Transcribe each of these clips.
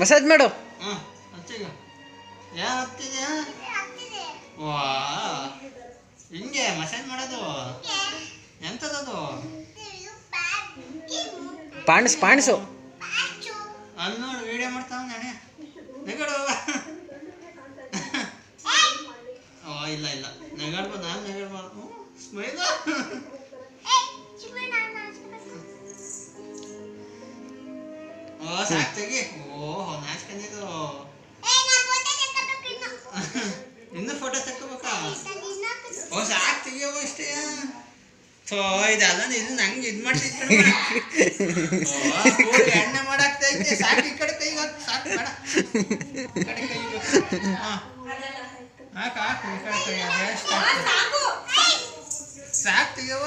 Massage ಮಾಡು. ವಾ ಹಿಂಗೆ ಮಸಾಜ್ ಮಾಡೋದು ಎಂತದದು? ಪಾಣಿಸು ಅಲ್ಲಿ ನೋಡಿ ವಿಡಿಯೋ ಮಾಡ್ತಾವ ನಾನೇ ನೆಗಡು. ಓ ಇಲ್ಲ ಇಲ್ಲ ನೆಗಾಡ್ಬೋದು, ನಾನು ನೆಗಾಡ್ಬಾರ್ದು. ಸ್ಮೈಲ್ ಓ ಸಾಕು ತೆಗಿ. ಓಹೋ ನಾಚ್ಕೊಂಡಿದ್ದು. ಇನ್ನು ಫೋಟೋ ತಕ್ಕೋಬೇಕಾ? ಓ ಸಾಕು ತೆಗಿಯೋ ಇಷ್ಟೇ. ಸೊ ಇದೆಲ್ಲ ಇದು ನಂಗೆ ಇದು ಮಾಡ್ತಿತ್ತು. ಎಣ್ಣೆ ಮಾಡಾಕ್ತೈತೆ. ಸಾಕು ಈ ಕಡೆ ಕೈಗೆ ಸಾಕು ಬೇಡ, ಈ ಕಡೆ ಕೈ. ಹಾಂ ಹಾಕು ಹಾಕು ಈ ಕಡೆ ಕೈ. ಅದೇ ಸಾಕು ತೆಗಿಯವ.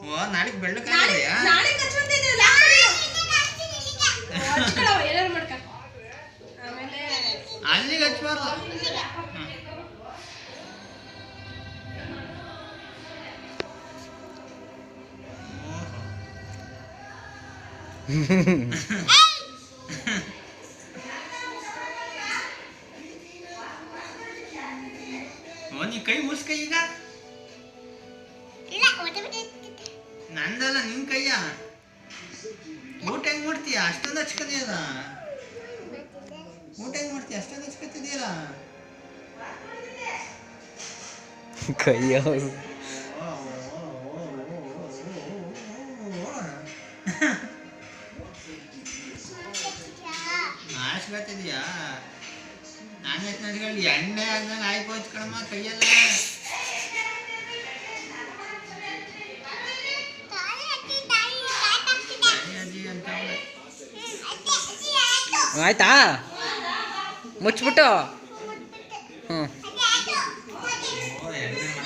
ಓ ನಾಳೆಗೆ ಬೆಳ್ಳಕ್ಕಾಗಿದೆಯಾ? ಅಲ್ಲಿಗೆ ಹಚ್ಬಾರ್ದು. ಓ ನೀ ಕೈ ಮುಸ್ಕ ಈಗ. ನಂದಲ್ಲ ನಿನ್ ಕೈಯ. ಊಟ ಹೆಂಗ್ ಮಾಡ್ತೀಯ? ಅಷ್ಟೊಂದು ಹಚ್ಕದಿಯಲ್ಲ. ಊಟ ಹೆಂಗ್ ಮಾಡ್ತೀಯ? ಅಷ್ಟೊಂದು ಹಚ್ಕತಿದೆಯಲ್ಲ ಕೈಯ. ನಾಚ್ಕತಿದ್ಯಾ? ನಾನು ನಚ್ಕೊಂಡು ಎಣ್ಣೆ ಆಗ್ದಂಗೆ ಆಯ್ತು ಹಚ್ಕೊಳಮ್ಮ ಕೈಯೆಲ್ಲ. ಆಯ್ತಾ? ಮುಚ್ಚಿಬಿಟ್ಟು. ಹ್ಞೂ